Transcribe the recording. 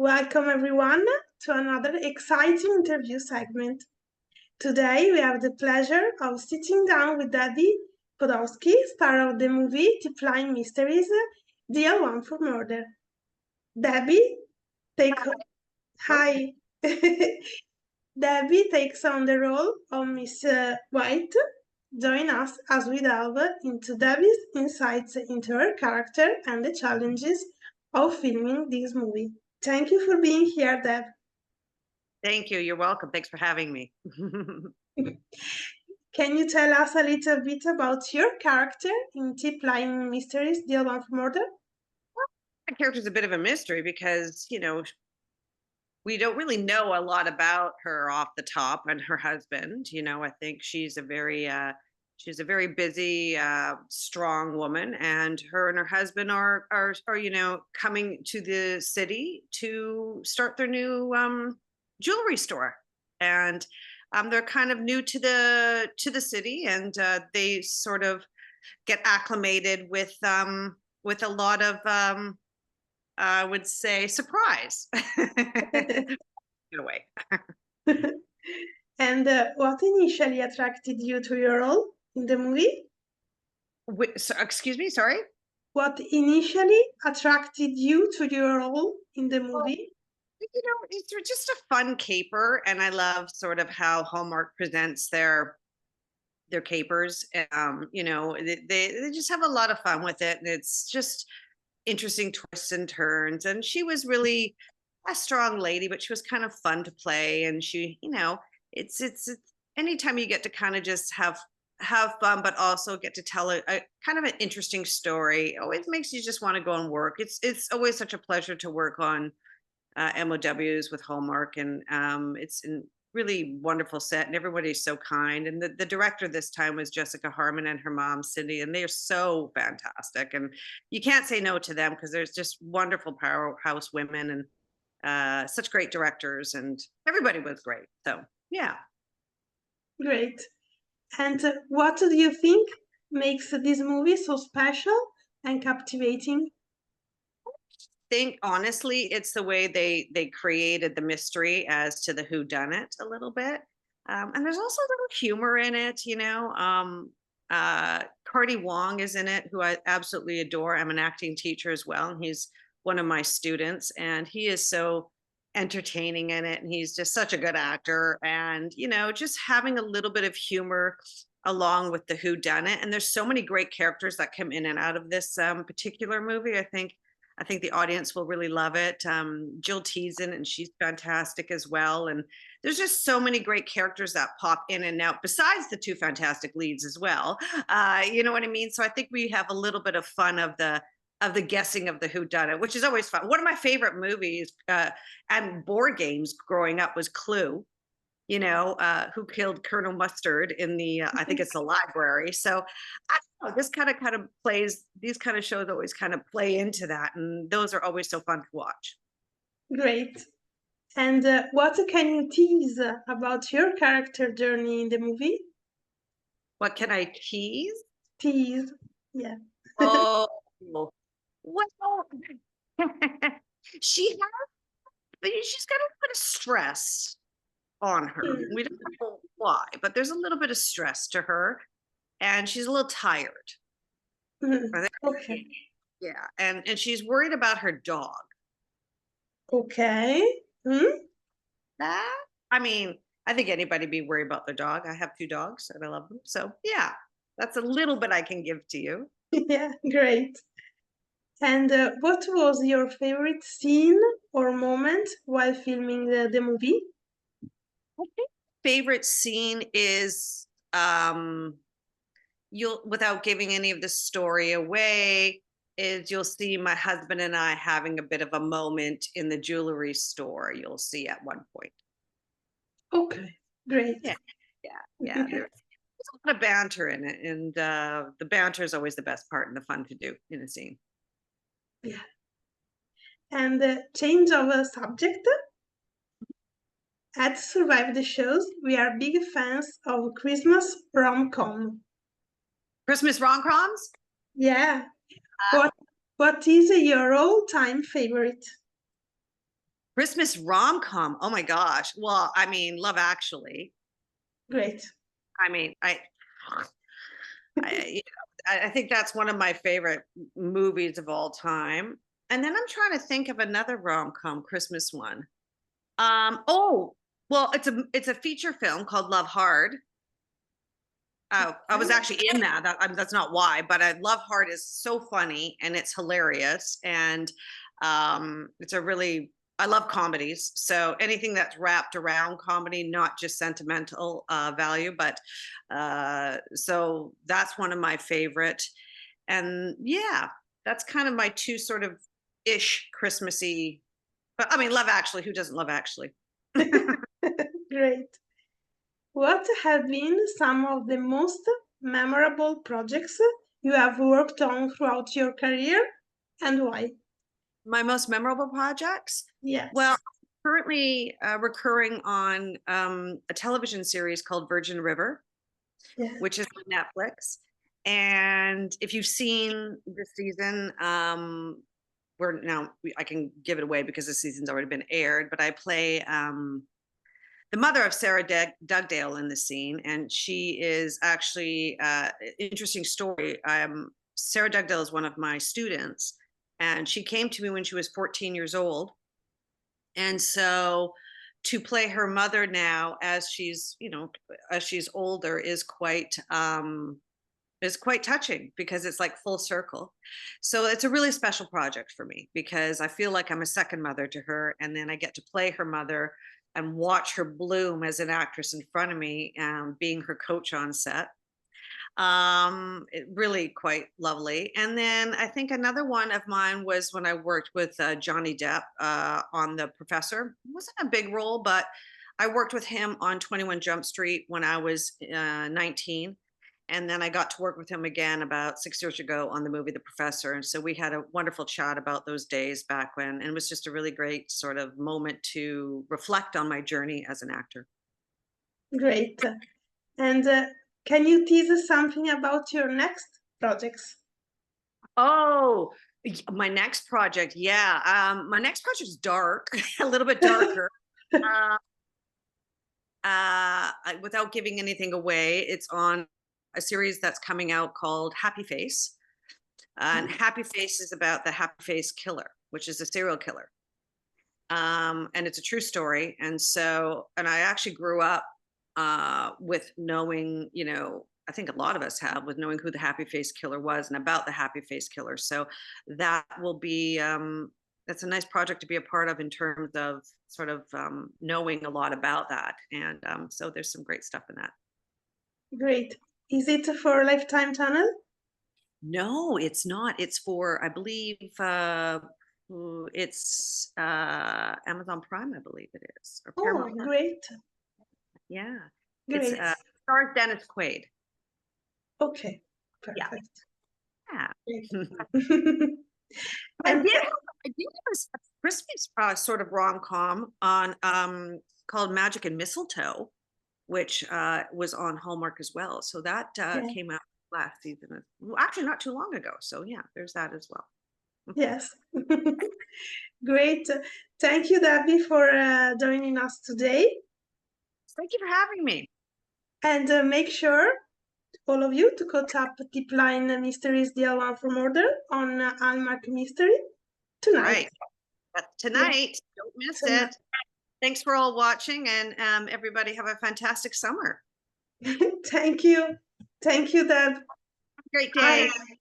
Welcome everyone to another exciting interview segment. Today we have the pleasure of sitting down with Daddy Podowski, star of the movie Tipline Mysteries, Deal One for Murder. Debbie, take hi. Debbie takes on the role of Miss White. Join us as we delve into Debbie's insights into her character and the challenges of filming this movie. Thank you for being here, Deb. Thank you. You're welcome. Thanks for having me. Can you tell us a little bit about your character in Tipline Mysteries, Deal One for Murder? My character's a bit of a mystery because, we don't really know a lot about her off the top and her husband. I think she's a very busy, strong woman, and her husband are coming to the city to start their new jewelry store, and they're kind of new to the city, and they sort of get acclimated with a lot of I would say surprise. In a way. And what initially attracted you to your role in the movie? Excuse me, sorry? What initially attracted you to your role in the movie? It's just a fun caper, and I love sort of how Hallmark presents their capers. They just have a lot of fun with it, and it's just interesting twists and turns. And she was really a strong lady, but she was kind of fun to play. And she, it's anytime you get to kind of just have fun, but also get to tell a kind of an interesting story, always makes you just want to go and work. It's always such a pleasure to work on MOWs with Hallmark, and it's a really wonderful set, and everybody's so kind. And the director this time was Jessica Harmon and her mom Cindy, and they are so fantastic, and you can't say no to them because there's just wonderful powerhouse women and such great directors, and everybody was great. So yeah. Great. And what do you think makes this movie so special and captivating? Think honestly it's the way they created the mystery as to the whodunit a little bit, and there's also a little humor in it. Cardi Wong is in it, who I absolutely adore. I'm an acting teacher as well, and he's one of my students, and he is so entertaining in it, and he's just such a good actor. And just having a little bit of humor along with the whodunit, and there's so many great characters that come in and out of this particular movie. I think the audience will really love it. Jill T's in it, and she's fantastic as well. And there's just so many great characters that pop in and out, besides the two fantastic leads as well. You know what I mean? So I think we have a little bit of fun of the guessing of the whodunit, which is always fun. One of my favorite movies and board games growing up was Clue. Who killed Colonel Mustard in the I think it's the library. So I don't know, this kind of plays, these kind of shows always kind of play into that, and those are always so fun to watch. Great. And what can you tease about your character journey in the movie? What can I tease? Tease, yeah. Oh, well, she's got a bit of stress on her. We don't know why, but there's a little bit of stress to her, and she's a little tired. Okay. Yeah, and she's worried about her dog. Okay. I mean, I think anybody be worried about their dog. I have 2 dogs and I love them. So yeah, that's a little bit I can give to you. Yeah, great. And what was your favorite scene or moment while filming the movie? I think favorite scene is without giving any of the story away, is you'll see my husband and I having a bit of a moment in the jewelry store. You'll see at one point. Okay, great. Yeah. There's a lot of banter in it, and the banter is always the best part and the fun to do in a scene. Yeah. And change of subject. At Survive the Shows, we are big fans of Christmas rom-com. Christmas rom-coms? Yeah. What is your all-time favorite? Christmas rom-com. Oh my gosh. Well, I mean, Love Actually. Great. I mean, I, I think that's one of my favorite movies of all time. And then I'm trying to think of another rom-com Christmas one. Oh, well, it's a feature film called Love Hard. I was actually in that. That's not why, but I Love Hard is so funny and it's hilarious, and it's a really I love comedies. So anything that's wrapped around comedy, not just sentimental value, but so that's one of my favorite. And yeah, that's kind of my two sort of ish Christmassy. But I mean, Love Actually. Who doesn't love Actually? Great. What have been some of the most memorable projects you have worked on throughout your career and why? My most memorable projects? Yes. Well, currently recurring on a television series called Virgin River, Yeah. which is on Netflix. And if you've seen this season, I can give it away because the season's already been aired, but I play the mother of Sarah Dugdale in the scene, and she is actually interesting story. Sarah Dugdale is one of my students, and she came to me when she was 14 years old, and so to play her mother now as she's older is quite touching because it's like full circle. So it's a really special project for me because I feel like I'm a second mother to her, and then I get to play her mother and watch her bloom as an actress in front of me, being her coach on set. It really quite lovely. And then I think another one of mine was when I worked with Johnny Depp on The Professor. It wasn't a big role, but I worked with him on 21 Jump Street when I was 19. And then I got to work with him again about 6 years ago on the movie The Professor. And so we had a wonderful chat about those days back when, and it was just a really great sort of moment to reflect on my journey as an actor. Great. And can you tease us something about your next projects? Oh, my next project. Yeah. My next project is dark, a little bit darker. Uh, without giving anything away, it's on a series that's coming out called Happy Face. And Happy Face is about the Happy Face killer, which is a serial killer. And it's a true story. And I actually grew up with knowing, I think a lot of us have, with knowing who the Happy Face killer was and about the Happy Face killer. So that will be, that's a nice project to be a part of in terms of sort of knowing a lot about that. And so there's some great stuff in that. Great. Is it for Lifetime Channel? No, it's not. It's for, I believe, it's Amazon Prime, I believe it is, or Oh, Paramount. great. Yeah, it's Great. stars Dennis Quaid. Okay, Yeah, perfect. yeah. Great. I And did have a Christmas sort of rom-com on called Magic and Mistletoe, which was on Hallmark as well. So that yeah, came out last season. Well, actually, not too long ago. So yeah, there's that as well. yes. Great. Thank you, Debbie, for joining us today. Thank you for having me. And make sure, all of you, to catch up Tipline Mysteries The One for Murder on Hallmark Mystery tonight. Right. Tonight. Don't miss it. Thanks for all watching, and everybody have a fantastic summer. Thank you. Thank you, Deb. Great day. Bye.